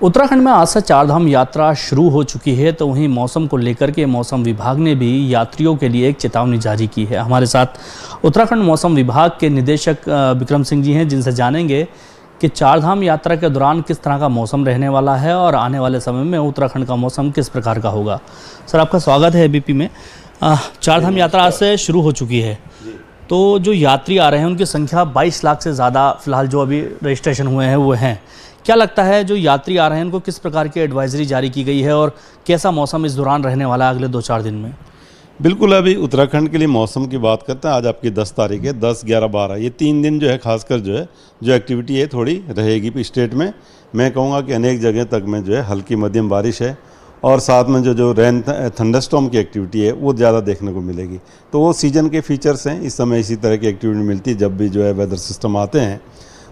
उत्तराखंड में आज से चारधाम यात्रा शुरू हो चुकी है, तो वहीं मौसम को लेकर के मौसम विभाग ने भी यात्रियों के लिए एक चेतावनी जारी की है। हमारे साथ उत्तराखंड मौसम विभाग के निदेशक विक्रम सिंह जी हैं, जिनसे जानेंगे कि चारधाम यात्रा के दौरान किस तरह का मौसम रहने वाला है और आने वाले समय में उत्तराखंड का मौसम किस प्रकार का होगा। सर, आपका स्वागत है एबीपी में। चारधाम यात्रा आज से शुरू हो चुकी है, तो जो यात्री आ रहे हैं उनकी संख्या 22 लाख से ज़्यादा फिलहाल जो अभी रजिस्ट्रेशन हुए हैं वो हैं। क्या लगता है जो यात्री आ रहे हैं उनको किस प्रकार की एडवाइजरी जारी की गई है और कैसा मौसम इस दौरान रहने वाला है अगले 2-4 दिन में? बिल्कुल, अभी उत्तराखंड के लिए मौसम की बात करते हैं। आज आपकी 10 तारीख है, 10, 11, 12 ये 3 दिन जो है खासकर जो एक्टिविटी है थोड़ी रहेगी स्टेट में। मैं कहूँगा कि अनेक जगह तक में जो है हल्की मध्यम बारिश है और साथ में जो रेन थंडरस्टॉर्म की एक्टिविटी है वो ज़्यादा देखने को मिलेगी। तो वो सीजन के फीचर्स हैं, इस समय इसी तरह की एक्टिविटी मिलती है जब भी जो है वेदर सिस्टम आते हैं।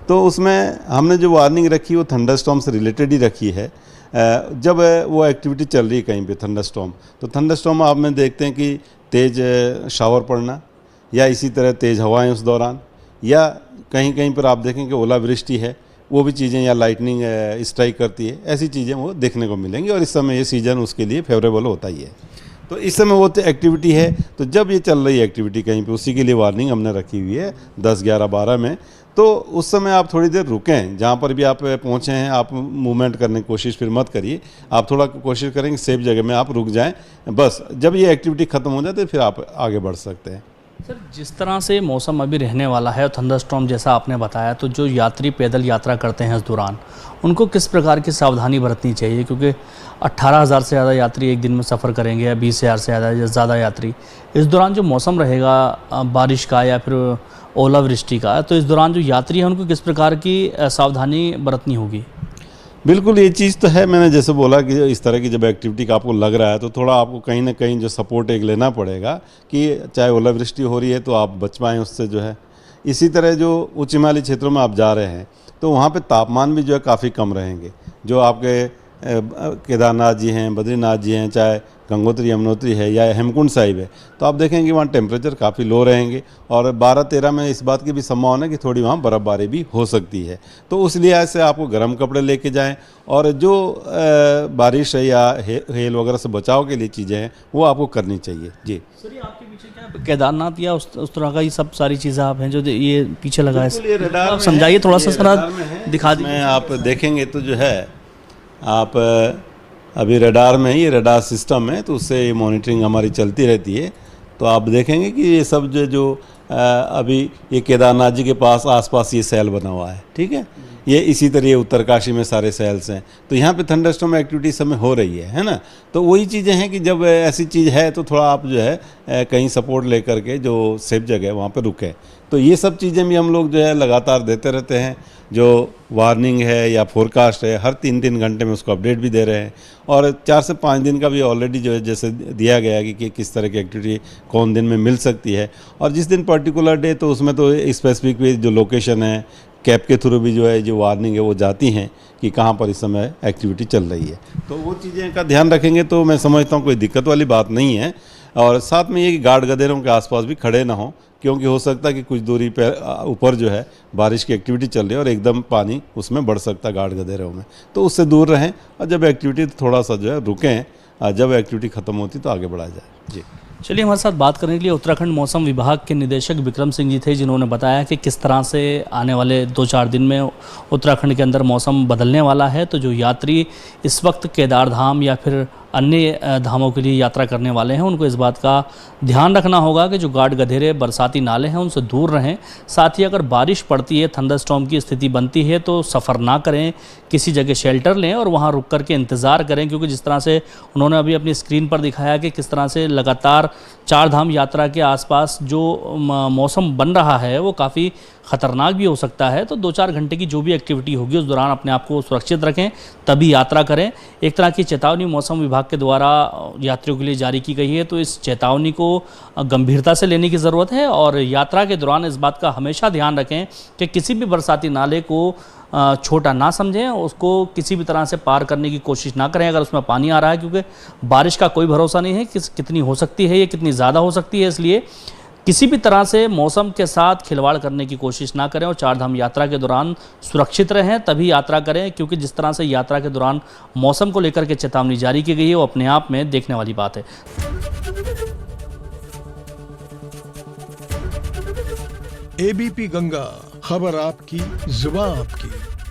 तो उसमें हमने जो वार्निंग रखी वो थंडरस्टॉर्म से रिलेटेड ही रखी है। जब वो एक्टिविटी चल रही है कहीं पे थंडरस्टॉर्म, तो थंडरस्टॉर्म आप में देखते हैं कि तेज़ शावर पड़ना या इसी तरह तेज़ हवाएं उस दौरान, या कहीं कहीं पर आप देखें कि ओलावृष्टि है, वो भी चीज़ें, या लाइटनिंग स्ट्राइक करती है, ऐसी चीज़ें वो देखने को मिलेंगी। और इस समय ये सीज़न उसके लिए फेवरेबल होता ही है। तो इस समय वो एक्टिविटी है, तो जब ये चल रही है एक्टिविटी कहीं पे, उसी के लिए वार्निंग हमने रखी हुई है 10, 11, 12 में। तो उस समय आप थोड़ी देर रुकें, जहाँ पर भी आप पहुँचे हैं आप मूवमेंट करने की कोशिश फिर मत करिए। आप थोड़ा कोशिश करेंगे सेफ जगह में आप रुक जाएं। बस जब ये एक्टिविटी ख़त्म हो जाए तो फिर आप आगे बढ़ सकते हैं। सर, जिस तरह से मौसम अभी रहने वाला है, थंडरस्टॉर्म जैसा आपने बताया, तो जो यात्री पैदल यात्रा करते हैं इस दौरान उनको किस प्रकार की सावधानी बरतनी चाहिए? क्योंकि 18,000 से ज़्यादा यात्री एक दिन में सफ़र करेंगे या 20,000 से ज़्यादा यात्री, इस दौरान जो मौसम रहेगा बारिश का या फिर ओलावृष्टि का, तो इस दौरान जो यात्री हैं उनको किस प्रकार की सावधानी बरतनी होगी? बिल्कुल, ये चीज़ तो है। मैंने जैसे बोला कि इस तरह की जब एक्टिविटी का आपको लग रहा है तो थोड़ा आपको कहीं ना कहीं जो सपोर्ट एक लेना पड़ेगा कि चाहे ओलावृष्टि हो रही है तो आप बच पाएँ उससे जो है। इसी तरह जो उच्च हिमालयी क्षेत्रों में आप जा रहे हैं तो वहाँ पे तापमान भी जो है काफ़ी कम रहेंगे। जो आपके केदारनाथ जी हैं, बद्रीनाथ जी हैं, चाहे गंगोत्री यमुनोत्री है या हेमकुंड साहिब है, तो आप देखेंगे वहाँ टेम्परेचर काफ़ी लो रहेंगे। और 12-13 में इस बात की भी संभावना है कि थोड़ी वहाँ बर्फ़बारी भी हो सकती है। तो उस लिहाज से आपको गर्म कपड़े लेके जाएं और जो बारिश है या हेल वगैरह से बचाव के लिए चीज़ें हैं वो आपको करनी चाहिए। जी सर, ये आपके पीछे क्या केदारनाथ या उस तरह का ये सब सारी चीज़ें आप हैं जो ये पीछे लगा है, आप समझाइए थोड़ा सा सर, दिखा दीजिए। आप देखेंगे तो जो है आप अभी रडार में ही, ये रडार सिस्टम है तो उससे ये मॉनिटरिंग हमारी चलती रहती है। तो आप देखेंगे कि ये सब जो अभी ये केदारनाथ जी के पास आसपास ये सेल बना हुआ है, ठीक है। ये इसी तरह ये उत्तरकाशी में सारे सेल्स हैं, तो यहाँ पे थंडरस्टॉर्म एक्टिविटी समय हो रही है ना। तो वही चीज़ें हैं कि जब ऐसी चीज़ है तो थोड़ा आप जो है कहीं सपोर्ट ले करके जो सेफ जगह है वहाँ पे रुकें। तो ये सब चीज़ें भी हम लोग जो है लगातार देते रहते हैं। जो वार्निंग है या फोरकास्ट है हर 3-3 घंटे में उसको अपडेट भी दे रहे हैं। और 4 से 5 दिन का भी ऑलरेडी जो है जैसे दिया गया है कि किस तरह की एक्टिविटी कौन दिन में मिल सकती है। और जिस दिन पर्टिकुलर डे तो उसमें तो स्पेसिफिक भी जो लोकेशन है कैब के थ्रू भी जो है जो वार्निंग है वो जाती हैं कि कहाँ पर इस समय एक्टिविटी चल रही है। तो वो चीज़ें का ध्यान रखेंगे तो मैं समझता हूँ कोई दिक्कत वाली बात नहीं है। और साथ में ये कि गार्ड गधेरों के आसपास भी खड़े ना हों, क्योंकि हो सकता है कि कुछ दूरी पे ऊपर जो है बारिश की एक्टिविटी चल रही है और एकदम पानी उसमें बढ़ सकता है गार्ड गधेरों में, तो उससे दूर रहें। और जब एक्टिविटी थोड़ा सा जो है रुकें, जब एक्टिविटी ख़त्म होती तो आगे बढ़ाया जाए। जी, चलिए, हमारे साथ बात करने के लिए उत्तराखंड मौसम विभाग के निदेशक विक्रम सिंह जी थे, जिन्होंने बताया कि किस तरह से आने वाले 2-4 दिन में उत्तराखंड के अंदर मौसम बदलने वाला है। तो जो यात्री इस वक्त केदार धाम या फिर अन्य धामों के लिए यात्रा करने वाले हैं उनको इस बात का ध्यान रखना होगा कि जो गाढ़ गधेरे बरसाती नाले हैं उनसे दूर रहें। साथ ही अगर बारिश पड़ती है, थंडरस्टॉर्म की स्थिति बनती है तो सफ़र ना करें, किसी जगह शेल्टर लें और वहाँ रुक कर के इंतज़ार करें। क्योंकि जिस तरह से उन्होंने अभी अपनी स्क्रीन पर दिखाया कि किस तरह से लगातार चारधाम यात्रा के आसपास जो मौसम बन रहा है वो काफ़ी ख़तरनाक भी हो सकता है। तो 2-4 घंटे की जो भी एक्टिविटी होगी उस दौरान अपने आप को सुरक्षित रखें, तभी यात्रा करें। एक तरह की चेतावनी मौसम विभाग के द्वारा यात्रियों के लिए जारी की गई है, तो इस चेतावनी को गंभीरता से लेने की ज़रूरत है। और यात्रा के दौरान इस बात का हमेशा ध्यान रखें कि किसी भी बरसाती नाले को छोटा ना समझें, उसको किसी भी तरह से पार करने की कोशिश ना करें अगर उसमें पानी आ रहा है, क्योंकि बारिश का कोई भरोसा नहीं है कि कितनी हो सकती है, ये कितनी ज़्यादा हो सकती है। इसलिए किसी भी तरह से मौसम के साथ खिलवाड़ करने की कोशिश ना करें और चारधाम यात्रा के दौरान सुरक्षित रहें, तभी यात्रा करें, क्योंकि जिस तरह से यात्रा के दौरान मौसम को लेकर के चेतावनी जारी की गई है वो अपने आप में देखने वाली बात है। एबीपी गंगा, खबर आपकी, जुबान आपकी।